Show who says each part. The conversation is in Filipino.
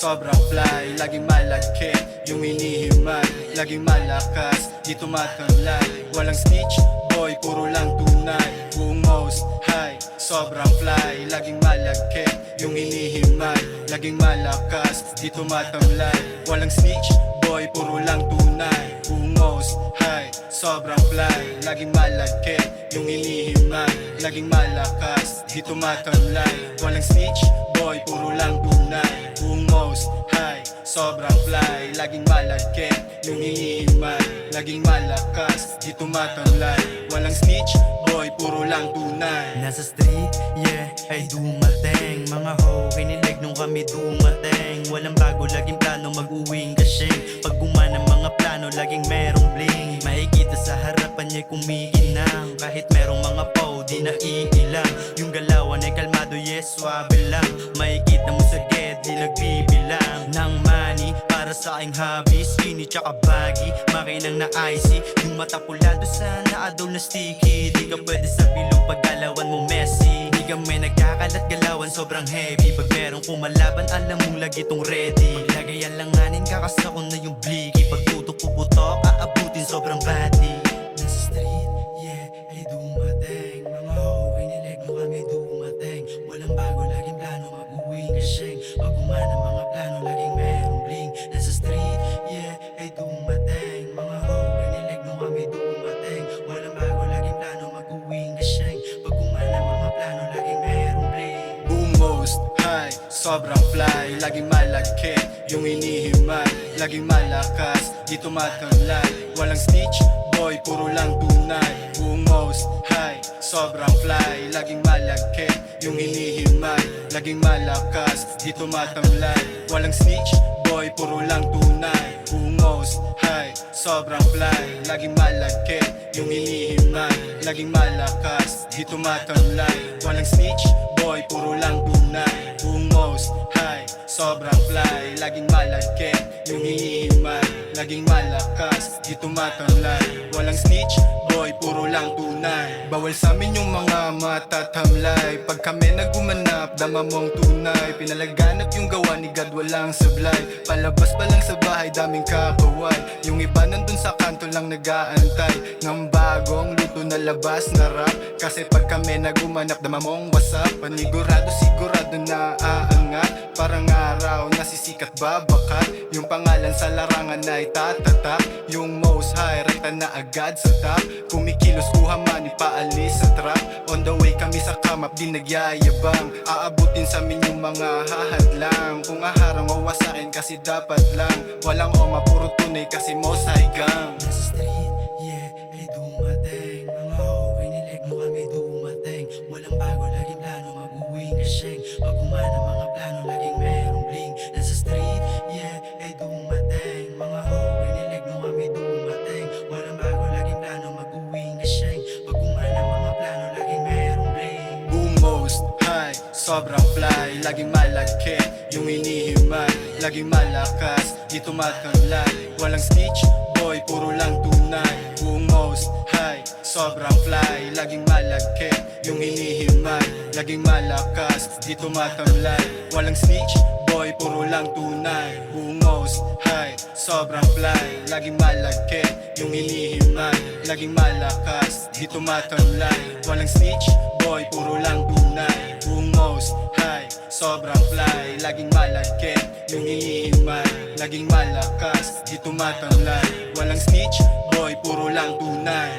Speaker 1: sobrang fly, laging malagkit yung hinihimay, laging malakas, di tumatamlay. Walang snitch, boy, puro lang tunay. Buong most high, sobrang fly, laging malagkit yung hinihimay, laging malakas, di tumatamlay. Walang snitch, boy, puro lang tunay. Buong most high, sobrang fly, laging malagkit yung hinihimay, laging malakas, di tumatamlay. Walang snitch, boy, puro lang tunay. Buong most high, sobrang fly, laging malagkit yung hinihimay, laging malakas, di tumatamlay. Walang snitch, boy, puro lang tunay.
Speaker 2: Nasa street, yeah, ay dumating. Mga ho, kinilig nung kami dumating. Walang bago, laging plano, mag-uwing kasing. Pag gumana mga plano, laging merong bling. Makikita sa harapan niya kumikinang. Kahit merong mga po, di na iilang. Yung galawan ay kalmado, yes, swabe lang. Makikita mo sa ged, di nagbibilang ng money para sa aking hobby. Skinny tsaka baggy, makinang na icy. Yung mata pulado sa naadol na sticky. Di ka pwede sa bilog pag galawan mo messy. Di kami nagkakalat galawan, sobrang heavy. Pag merong kumalaban, alam mong lagi tong ready. Lagay alanganin, kakasakon na yung blicky. Pag tutok puputok, aabutin sobrang bati. Nasa street, yeah, ay dumating. Mga ho, kinilig mo kami dumating. Walang bago, laging plano, mag-uwi kasing. Pag umana mga plano, laging merong bling. Nasa street, yeah, ay dumating. Mga ho, kinilig mo kami dumating. Walang bago, laging plano, mag-uwi kasing. Pag umana mga plano, laging merong bling.
Speaker 1: Buong most high, sobrang fly, laging malagkit yung hinihimay, laging malakas, di tumatamlay. Walang snitch, boy, puro lang tunay. Buong most high, sobrang fly, laging malagkit yung hinihimay, laging malakas, di tumatamlay. Walang snitch, boy, puro lang tunay. Buong most high, sobrang fly, laging malagkit yung hinihimay, laging malakas, di tumatamlay. Walang snitch, boy, puro lang tunay. Buong most high, sobrang fly, laging malagkit yung hinihimay, laging malakas, di tumatamlay. Walang snitch, boy, puro lang tunay. Bawal sa amin yung mga matatamlay. Pag kami nagumanap, dama mong tunay. Pinalaganap yung gawa ni God, walang sablay. Palabas pa lang sa bahay, daming kakaway. Yung iba nandun sa kanto lang nag-aantay ng bagong luto na labas na rap. Kasi pag kami nagumanap, dama mong wasap. Panigurado, sigurado na aangat. Parang araw na sisikat babakat. Yung pangalan sa larangan ay tatatak. Yung most high, rekta na agad sa top. Kumikilos, kuha money, paalis sa trap. On the way kami sa kamap, di nagyayabang. Aabutin sa amin yung mga hahadlang. Kung aharang o wasakin kasi dapat lang. Walang oma, puro tunay kasi most high gang.
Speaker 2: Nasa street, yeah, ay dumating. Mga ho, kinilig mo kami dumating. Walang bago, laging plano, mag-uwi kasing. Pag umana mga plano, laging merong bling. Nasa street, yeah, ay dumating. Mga ho, kinilig mo kami dumating. Walang bago, laging plano, mag-uwi kasing. Pag umana mga plano, laging merong bling.
Speaker 1: Buong most high, sobrang fly, laging malagkit yung hinihimay, laging malakas, di tumatamlay. Walang snitch, boy, puro lang tunay. Buong most high, sobrang fly, laging malagkit yung hinihimay, laging malakas, di tumatamlay. Walang snitch, boy, puro lang tunay. Buong most high, sobrang fly, laging malagkit yung hinihimay, laging malakas, di tumatamlay. Walang snitch, boy, puro lang tunay. Buong most high, sobrang fly, laging malagkit yung hinihimay, laging malakas, di tumatamlay. Walang snitch, boy, puro lang tunay.